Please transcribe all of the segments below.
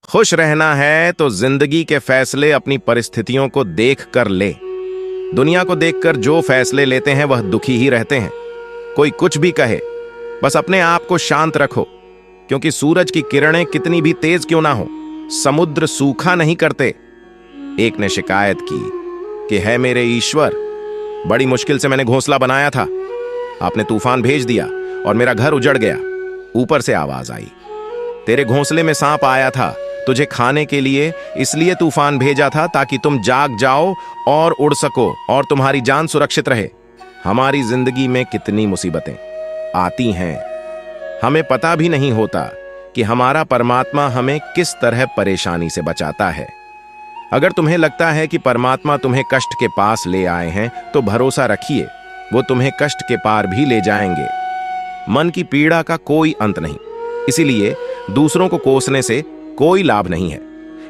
खुश रहना है तो जिंदगी के फैसले अपनी परिस्थितियों को देख कर ले। दुनिया को देखकर जो फैसले लेते हैं वह दुखी ही रहते हैं। कोई कुछ भी कहे, बस अपने आप को शांत रखो, क्योंकि सूरज की किरणें कितनी भी तेज क्यों ना हो, समुद्र सूखा नहीं करते। एक ने शिकायत की कि है मेरे ईश्वर, बड़ी मुश्किल से मैंने घोंसला बनाया था, आपने तूफान भेज दिया और मेरा घर उजड़ गया। ऊपर से आवाज आई, तेरे घोंसले में सांप आया था, तुझे खाने के लिए इसलिए तूफान भेजा था ताकि तुम जाग जाओ और उड़ सको और तुम्हारी जान सुरक्षित रहे। हमारी जिंदगी में कितनी मुसीबतें आती हैं, हमें पता भी नहीं होता कि हमारा परमात्मा हमें किस तरह परेशानी से बचाता है। अगर तुम्हें लगता है कि परमात्मा तुम्हें कष्ट के पास ले आए हैं तो भरोसा रखिए, वो तुम्हें कष्ट के पार भी ले जाएंगे। मन की पीड़ा का कोई अंत नहीं, इसीलिए दूसरों को कोसने से कोई लाभ नहीं है।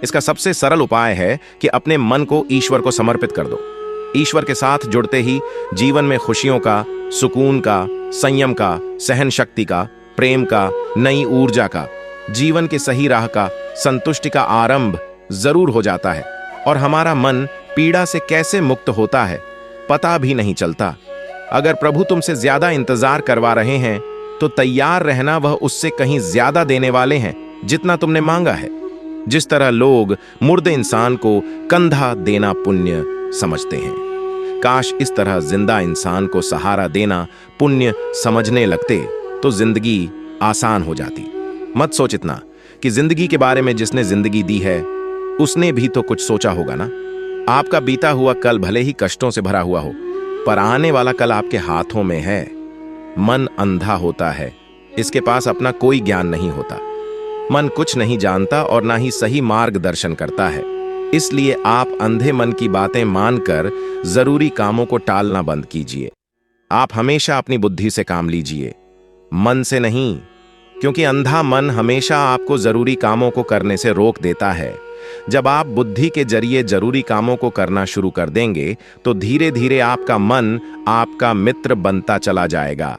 इसका सबसे सरल उपाय है कि अपने मन को ईश्वर को समर्पित कर दो। ईश्वर के साथ जुड़ते ही जीवन में खुशियों का, सुकून का, संयम का, सहन शक्ति का, प्रेम का, नई ऊर्जा का, जीवन के सही राह का, संतुष्टि का आरंभ जरूर हो जाता है और हमारा मन पीड़ा से कैसे मुक्त होता है पता भी नहीं चलता। अगर प्रभु तुमसे ज्यादा इंतजार करवा रहे हैं तो तैयार रहना, वह उससे कहीं ज्यादा देने वाले हैं जितना तुमने मांगा है। जिस तरह लोग मुर्दे इंसान को कंधा देना पुण्य समझते हैं, काश इस तरह जिंदा इंसान को सहारा देना पुण्य समझने लगते तो जिंदगी आसान हो जाती। मत सोच इतना कि जिंदगी के बारे में जिसने जिंदगी दी है उसने भी तो कुछ सोचा होगा ना। आपका बीता हुआ कल भले ही कष्टों से भरा हुआ हो, पर आने वाला कल आपके हाथों में है। मन अंधा होता है, इसके पास अपना कोई ज्ञान नहीं होता। मन कुछ नहीं जानता और ना ही सही मार्गदर्शन करता है। इसलिए आप अंधे मन की बातें मानकर जरूरी कामों को टालना बंद कीजिए। आप हमेशा अपनी बुद्धि से काम लीजिए, मन से नहीं, क्योंकि अंधा मन हमेशा आपको जरूरी कामों को करने से रोक देता है। जब आप बुद्धि के जरिए जरूरी कामों को करना शुरू कर देंगे तो धीरे धीरे आपका मन आपका मित्र बनता चला जाएगा।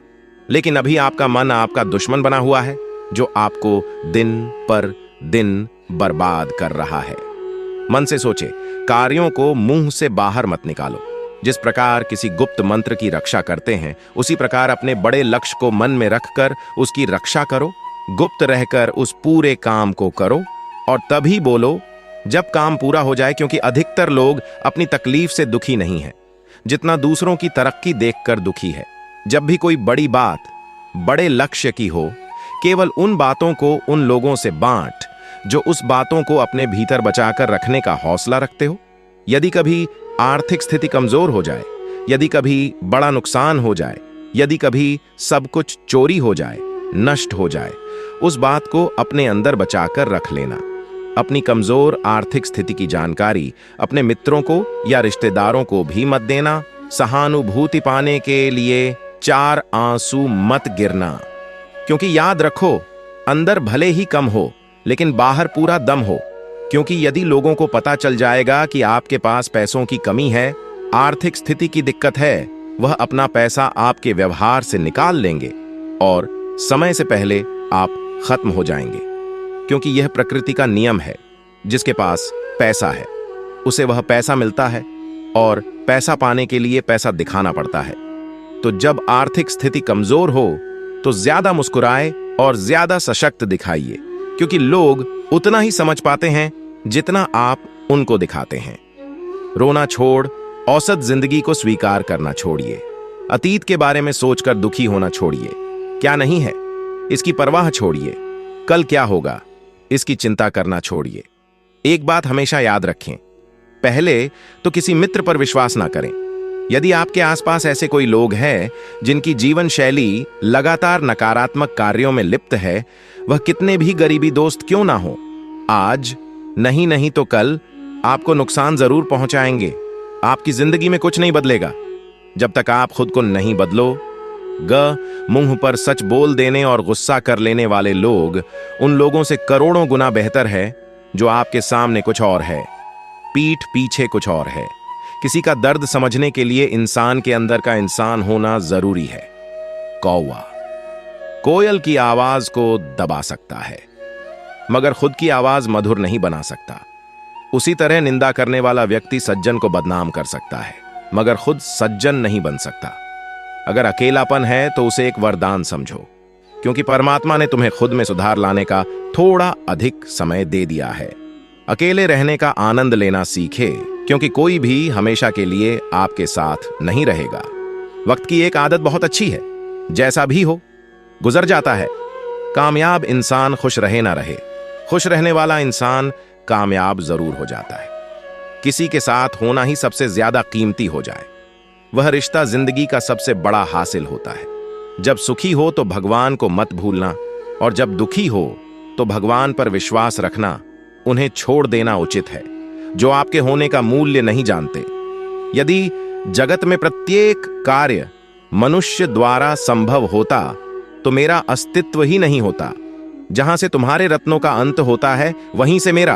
लेकिन अभी आपका मन आपका दुश्मन बना हुआ है, जो आपको दिन पर दिन बर्बाद कर रहा है। मन से सोचे, कार्यों को मुंह से बाहर मत निकालो। जिस प्रकार किसी गुप्त मंत्र की रक्षा करते हैं, उसी प्रकार अपने बड़े लक्ष्य को मन में रखकर उसकी रक्षा करो। गुप्त रहकर उस पूरे काम को करो और तभी बोलो जब काम पूरा हो जाए, क्योंकि अधिकतर लोग अपनी तकलीफ से दुखी नहीं है जितना दूसरों की तरक्की देखकर दुखी है। जब भी कोई बड़ी बात बड़े लक्ष्य की हो, केवल उन बातों को उन लोगों से बांट जो उस बातों को अपने भीतर बचाकर रखने का हौसला रखते हो। यदि कभी आर्थिक स्थिति कमजोर हो जाए, यदि कभी बड़ा नुकसान हो जाए, यदि कभी सब कुछ चोरी हो जाए, नष्ट हो जाए, उस बात को अपने अंदर बचाकर रख लेना। अपनी कमजोर आर्थिक स्थिति की जानकारी अपने मित्रों को या रिश्तेदारों को भी मत देना। सहानुभूति पाने के लिए 4 आंसू मत गिरना, क्योंकि याद रखो, अंदर भले ही कम हो लेकिन बाहर पूरा दम हो। क्योंकि यदि लोगों को पता चल जाएगा कि आपके पास पैसों की कमी है, आर्थिक स्थिति की दिक्कत है, वह अपना पैसा आपके व्यवहार से निकाल लेंगे और समय से पहले आप खत्म हो जाएंगे। क्योंकि यह प्रकृति का नियम है, जिसके पास पैसा है उसे वह पैसा मिलता है और पैसा पाने के लिए पैसा दिखाना पड़ता है। तो जब आर्थिक स्थिति कमजोर हो तो ज्यादा मुस्कुराए और ज्यादा सशक्त दिखाइए, क्योंकि लोग उतना ही समझ पाते हैं जितना आप उनको दिखाते हैं। रोना छोड़ औसत जिंदगी को स्वीकार करना छोड़िए। अतीत के बारे में सोचकर दुखी होना छोड़िए। क्या नहीं है इसकी परवाह छोड़िए। कल क्या होगा इसकी चिंता करना छोड़िए। एक बात हमेशा याद रखें, पहले तो किसी मित्र पर विश्वास ना करें। यदि आपके आसपास ऐसे कोई लोग हैं जिनकी जीवन शैली लगातार नकारात्मक कार्यों में लिप्त है, वह कितने भी गरीबी दोस्त क्यों ना हो, आज नहीं तो कल आपको नुकसान जरूर पहुंचाएंगे। आपकी जिंदगी में कुछ नहीं बदलेगा जब तक आप खुद को नहीं बदलो। मुंह पर सच बोल देने और गुस्सा कर लेने वाले लोग उन लोगों से करोड़ों गुना बेहतर है जो आपके सामने कुछ और है, पीठ पीछे कुछ और है। किसी का दर्द समझने के लिए इंसान के अंदर का इंसान होना जरूरी है। कौवा कोयल की आवाज को दबा सकता है, मगर खुद की आवाज मधुर नहीं बना सकता। उसी तरह निंदा करने वाला व्यक्ति सज्जन को बदनाम कर सकता है, मगर खुद सज्जन नहीं बन सकता। अगर अकेलापन है तो उसे एक वरदान समझो, क्योंकि परमात्मा ने तुम्हें खुद में सुधार लाने का थोड़ा अधिक समय दे दिया है। अकेले रहने का आनंद लेना सीखे, क्योंकि कोई भी हमेशा के लिए आपके साथ नहीं रहेगा। वक्त की एक आदत बहुत अच्छी है, जैसा भी हो गुजर जाता है। कामयाब इंसान खुश रहे ना रहे, खुश रहने वाला इंसान कामयाब जरूर हो जाता है। किसी के साथ होना ही सबसे ज्यादा कीमती हो जाए, वह रिश्ता जिंदगी का सबसे बड़ा हासिल होता है। जब सुखी हो तो भगवान को मत भूलना, और जब दुखी हो तो भगवान पर विश्वास रखना। उन्हें छोड़ देना उचित है जो आपके होने का मूल्य नहीं जानते। यदि जगत में प्रत्येक कार्य मनुष्य द्वारा संभव होता तो मेरा अस्तित्व ही नहीं होता। जहां से तुम्हारे रत्नों का अंत होता है वहीं से मेरा,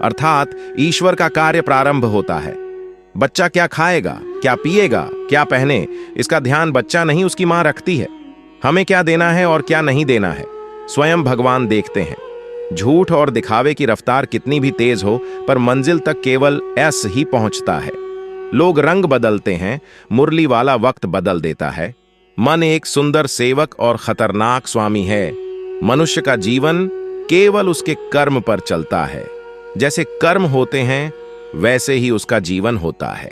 अर्थात ईश्वर का कार्य प्रारंभ होता है। बच्चा क्या खाएगा, क्या पिएगा, क्या पहने, इसका ध्यान बच्चा नहीं उसकी मां रखती है। हमें क्या देना है और क्या नहीं देना है स्वयं भगवान देखते हैं। झूठ और दिखावे की रफ्तार कितनी भी तेज हो, पर मंजिल तक केवल ऐस ही पहुंचता है। लोग रंग बदलते हैं, मुरली वाला वक्त बदल देता है। मन एक सुंदर सेवक और खतरनाक स्वामी है। मनुष्य का जीवन केवल उसके कर्म पर चलता है। जैसे कर्म होते हैं वैसे ही उसका जीवन होता है।